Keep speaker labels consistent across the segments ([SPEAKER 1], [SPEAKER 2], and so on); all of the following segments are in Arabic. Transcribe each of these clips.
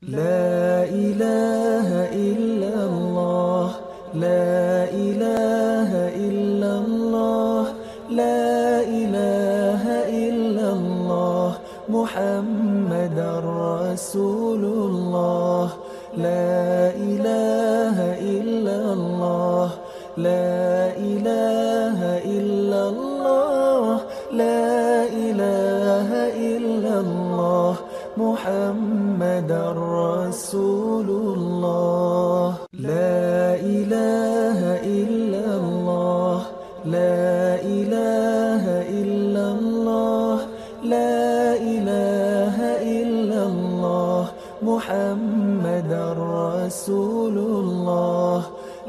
[SPEAKER 1] لا إله إلا الله، لا إله إلا الله، لا إله إلا الله، محمد رسول الله. لا إله إلا الله، لا إله إلا الله، لا إله إلا الله، محمد رسول الله. لا إله إلا الله، لا إله إلا الله، لا إله إلا الله، محمد رسول الله.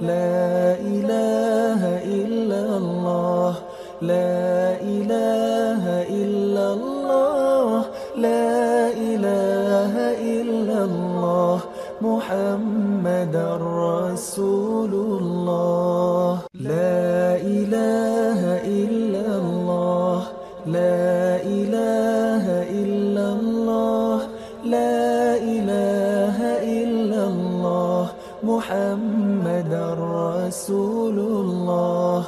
[SPEAKER 1] لا إله إلا الله، لا إله إلا الله، لا إله إلا الله، محمد رسول الله. لا إله إلا الله، لا إله إلا الله، لا إله إلا الله، محمد رسول الله.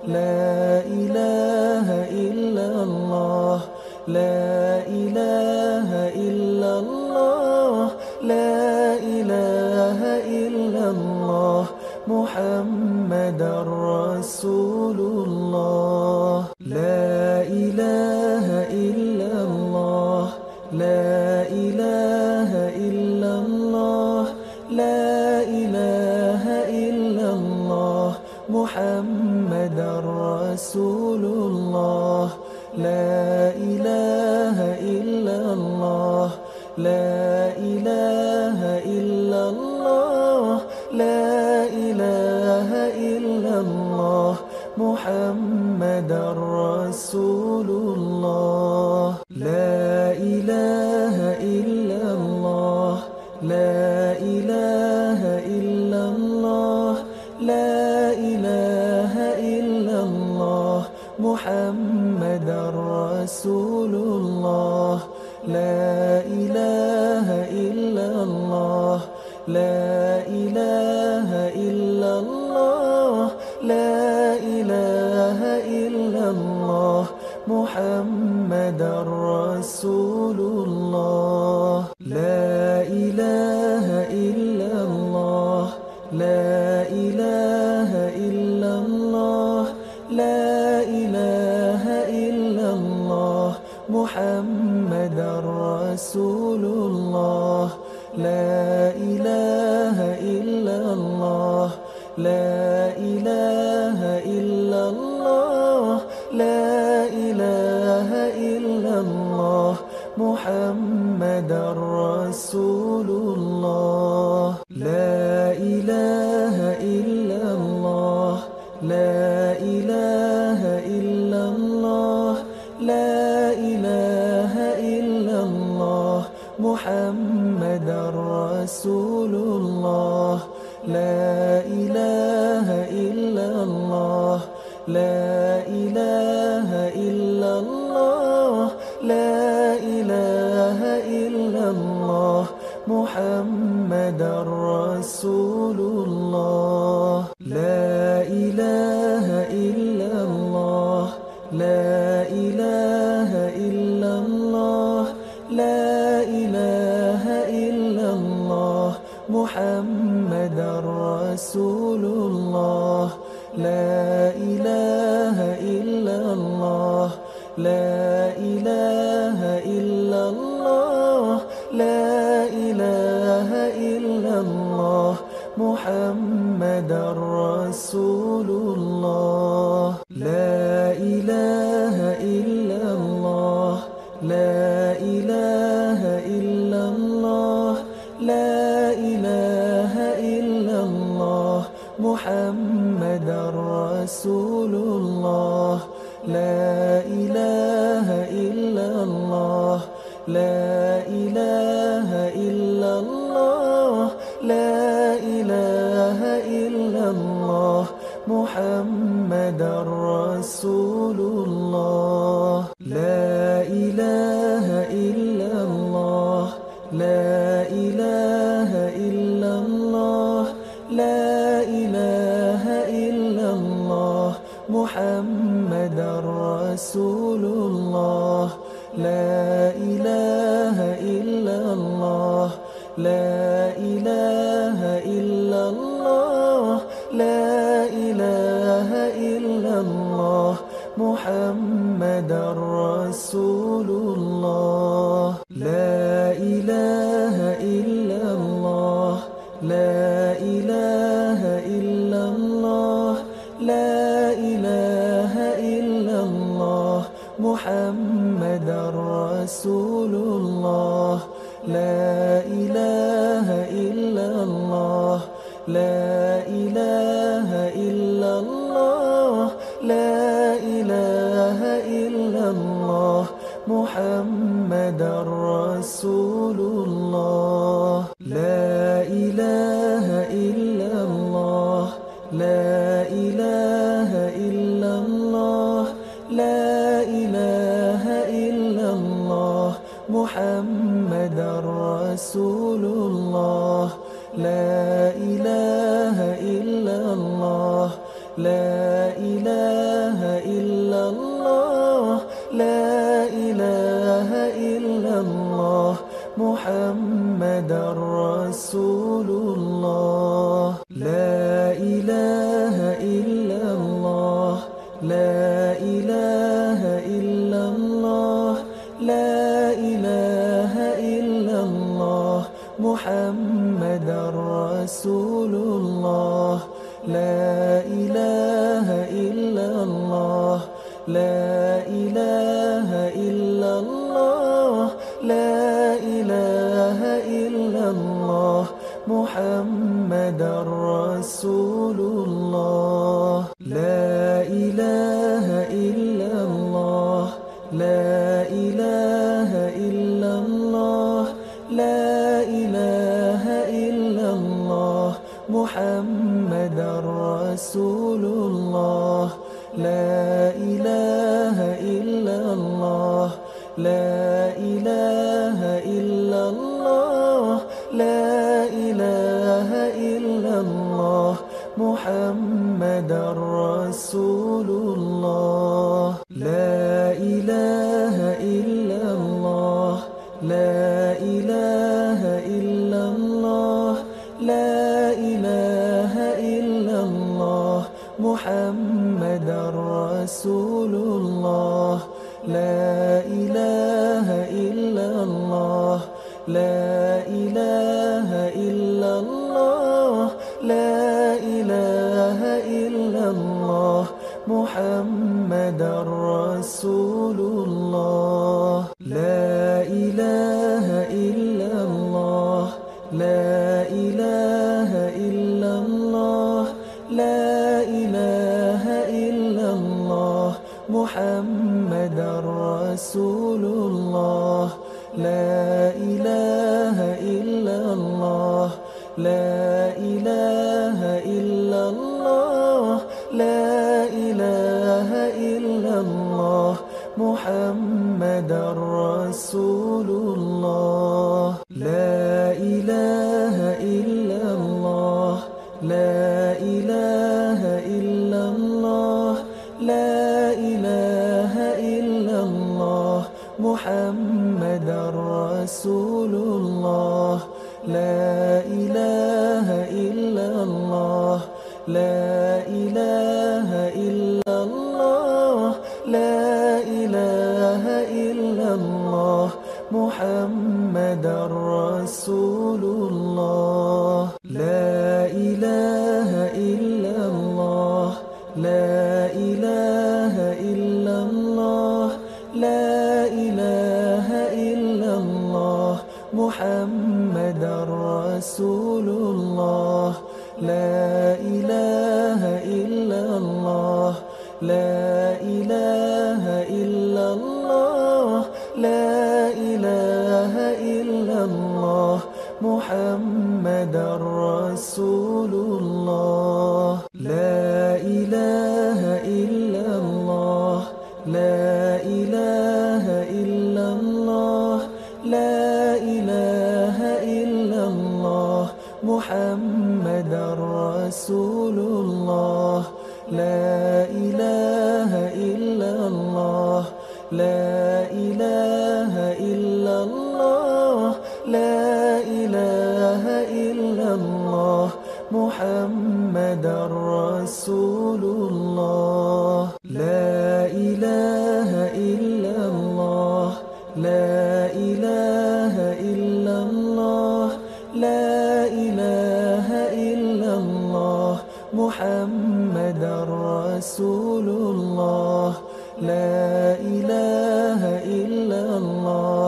[SPEAKER 1] لا إله إلا الله، لا إله إلا الله، لا إله إلا الله، محمد رسول الله. لا إله إلا الله، لا إله إلا الله، لا إله إلا الله، محمد رسول الله. لا إله إلا الله، لا إله إلا الله، لا إله إلا الله، محمد رسول الله. لا إله إلا الله، لا إله إلا الله، لا إله إلا الله، محمد رسول الله. لا إله إلا الله، لا إله إلا الله، لا إله إلا الله، محمد رسول الله. لا إله إلا الله، لا إله إلا الله، لا إله إلا الله، محمد رسول الله. لا إله إلا الله، لا إله إلا الله، لا إله إلا الله، محمد رسول الله. لا إله إلا الله، لا إله إلا الله، لا إله إلا الله، محمد رسول الله. لا إله إلا الله، لا إله إلا الله، لا إله إلا الله، محمد رسول الله. لا إله إلا الله، لا إله إلا الله، لا إله إلا الله، محمد رسول الله. لا إله إلا الله، لا إله إلا الله، لا إله إلا الله، محمد رسول الله. لا إله إلا الله، لا إله إلا الله، لا إله إلا الله، محمد رسول الله. لا إله إلا الله، لا إله إلا الله، لا إله إلا الله، محمد رسول الله. لا إله إلا الله، لا إله رسول الله لا إله إلا الله لا إله إلا الله لا إله إلا الله محمد رسول الله لا إله إلا الله لا إله إلا الله لا إله إلا الله محمد رسول الله لا إله إلا الله لا إله إلا الله لا إله إلا الله محمد رسول الله لا إله إلا الله لا إله إلا الله لا إله إلا الله محمد رسول الله لا إله إلا الله لا إله إلا الله لا إله إلا الله محمد رسول الله لا إله إلا الله لا إله إلا الله لا إله إلا الله محمد رسول الله لا إله إلا الله لا إله إلا الله لا إله إلا الله محمد رسول الله لا إله إلا الله لا إله إلا الله لا إله إلا الله محمد رسول الله لا إله إلا الله لا إله إلا الله لا إله إلا الله محمد رسول الله لا إله إلا الله لا إله إلا الله لا إله إلا الله محمد رسول الله لا إله إلا الله لا إله إلا الله لا إله إلا الله محمد رسول الله لا إله إلا الله لا إله إلا الله لا إله إلا الله محمد رسول الله لا إله إلا الله لا إله إلا الله لا إله إلا الله محمد رسول الله لا إله إلا الله لا إله إلا الله لا إله إلا الله محمد رسول الله لا إله إلا الله لا إله إلا الله لا إله إلا الله محمد رسول الله لا إله إلا الله لا إله إلا الله لا إله إلا الله محمد رسول الله لا إله إلا الله لا إله إلا الله لا إله إلا الله محمد رسول الله لا إله إلا الله لا إله إلا الله لا إله إلا الله محمد رسول الله لا إله إلا الله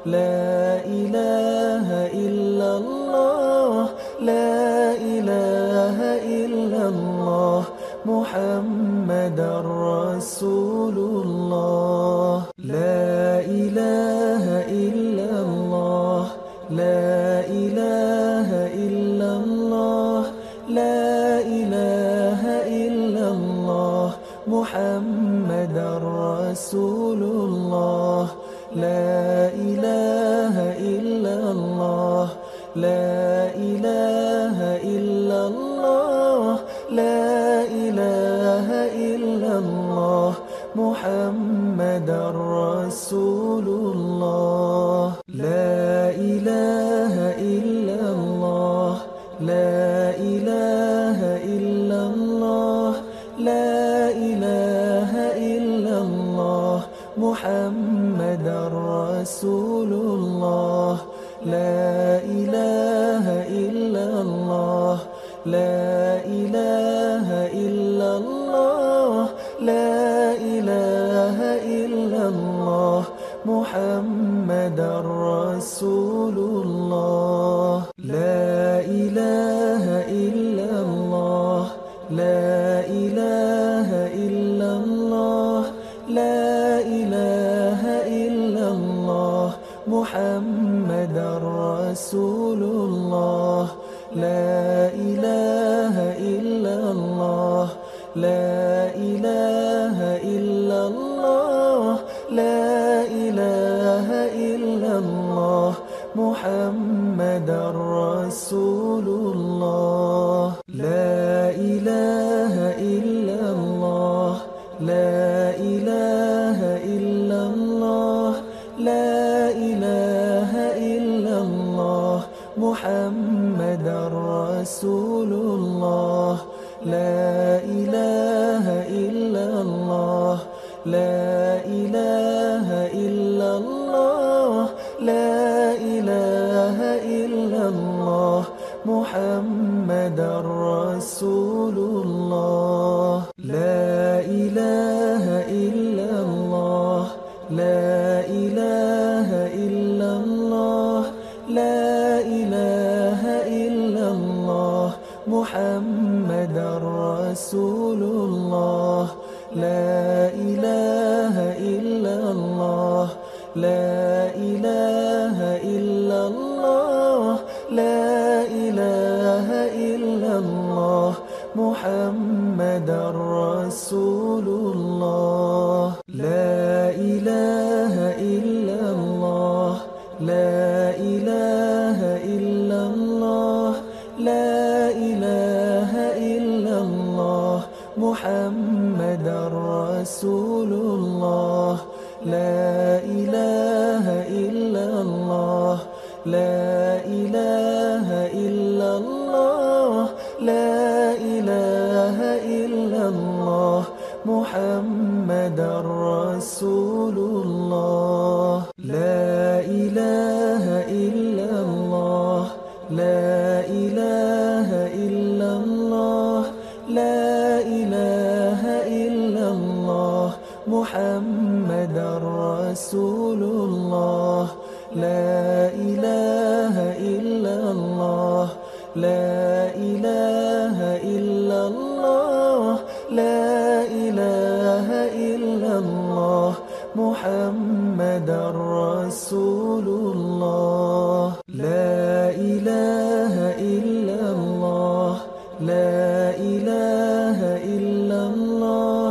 [SPEAKER 1] لا إله إلا الله لا إله إلا الله محمد رسول الله لا إله إلا الله لا إله إلا الله لا إله إلا الله محمد رسول الله لا إله إلا الله لا إله إلا الله لا إله إلا الله محمد رسول الله لا إله إلا الله لا إله إلا الله لا إله إلا الله محمد رسول الله لا إله إلا الله لا إله إلا الله لا إله إلا الله محمد رسول الله لا إله إلا الله لا إله إلا الله لا إله إلا الله محمد رسول الله لا إله إلا الله لا إله إلا الله لا إله إلا الله محمد رسول الله لا إله إلا الله لا إله إلا الله لا إله إلا الله محمد رسول الله لا إله إلا الله لا إله إلا الله لا إله إلا الله محمد رسول الله لا إله إلا الله لا إله إلا الله لا إله إلا الله محمد رسول الله لا إله إلا الله لا إله إلا الله لا إله إلا الله محمد رسول الله لا إله إلا الله لا إله إلا الله لا إله إلا الله محمد رسول الله لا إله إلا الله لا إله إلا الله لا إله إلا الله محمد رسول الله لا إله إلا الله لا إله إلا الله لا إله إلا الله محمد رسول الله لا إله إلا الله لا إله إلا الله لا إله إلا الله محمد رسول الله لا إله إلا الله لا إله إلا الله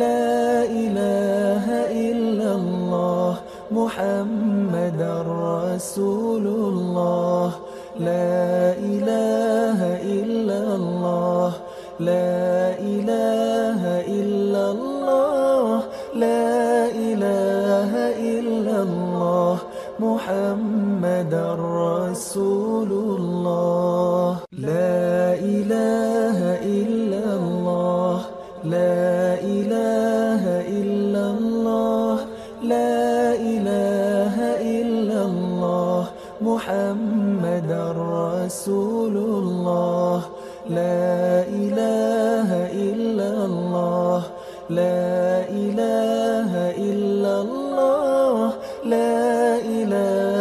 [SPEAKER 1] لا إله إلا الله محمد رسول الله لا إله إلا الله لا إله إلا الله لا إله إلا الله محمد رسول الله لا إله إلا الله لا إله إلا الله لا إله إلا الله محمد رسول الله لا إله إلا الله لا إله إلا الله لا إله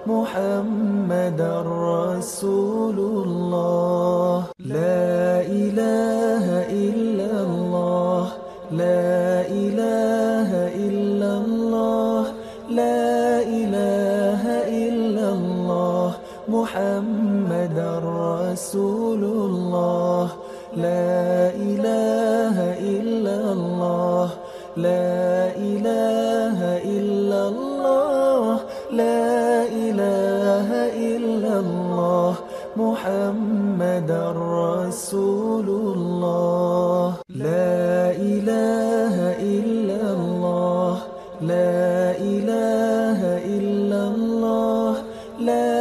[SPEAKER 1] محمد رسول الله. لا إله إلا الله، لا إله إلا الله، لا إله إلا الله، محمد رسول الله. لا إله إلا الله، لا إله إلا الله، لا إله إلا الله، محمد رسول الله. لا إله إلا الله، لا إله إلا الله، لا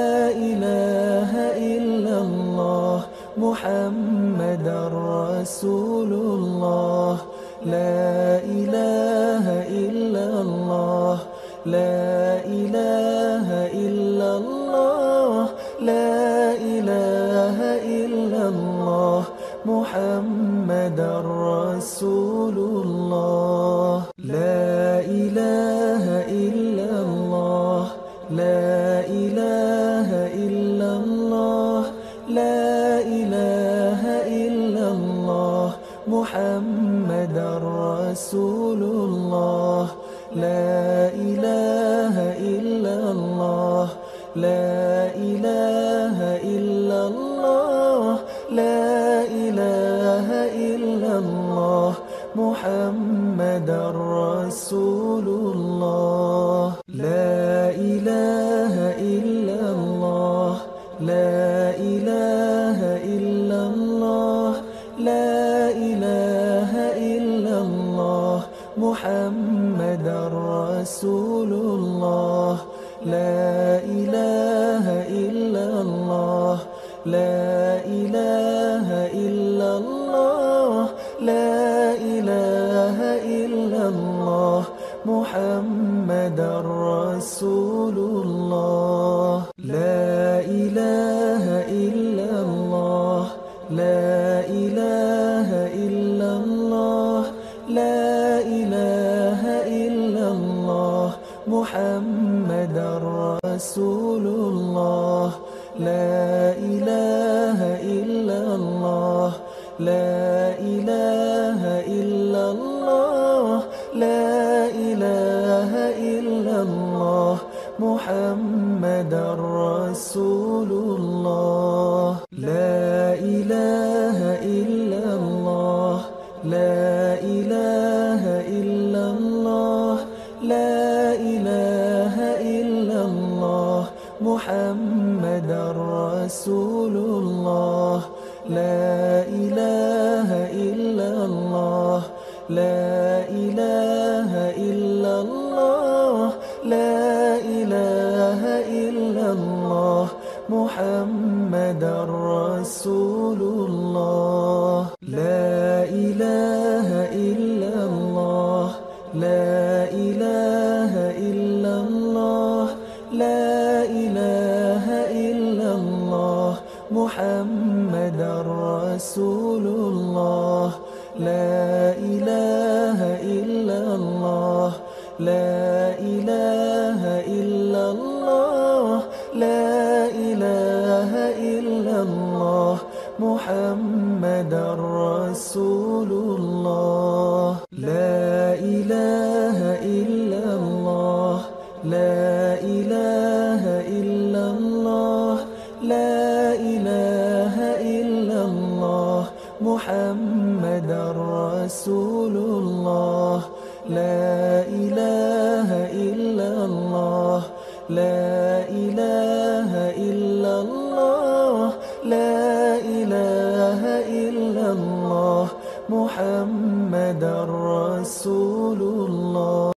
[SPEAKER 1] إله إلا الله، محمد رسول الله. لا إله إلا الله، لا إله إلا الله، لا إله إلا الله، محمد رسول الله. لا إله إلا الله، لا إله إلا الله، لا إله إلا الله، محمد رسول الله. لا إله إلا الله، لا إله إلا الله، لا إله إلا الله، محمد رسول الله. لا إله إلا الله، لا إله إلا الله، لا إله إلا الله، محمد رسول الله. لا إله إلا الله، لا إله إلا الله، لا إله إلا الله، محمد رسول الله. لا إله إلا الله، لا إله إلا الله، لا إله إلا الله، محمد رسول الله. لا إله إلا الله، لا إله إلا الله، لا إله إلا الله، محمد رسول الله. لا إله إلا الله، لا إله إلا الله، لا إله إلا الله، محمد رسول الله. لا إله إلا الله، لا إله إلا الله، لا إله إلا الله، محمد رسول الله. لا إله إلا الله، لا إله إلا الله، لا إله إلا الله، محمد رسول الله. لا إله إلا الله، لا إله إلا الله، لا إله إلا الله، محمد رسول الله. لا إله إلا الله، لا إله إلا الله، لا إله إلا الله، محمد رسول الله. لا إله إلا الله، لا إله إلا الله، لا إله إلا الله، محمد رسول الله.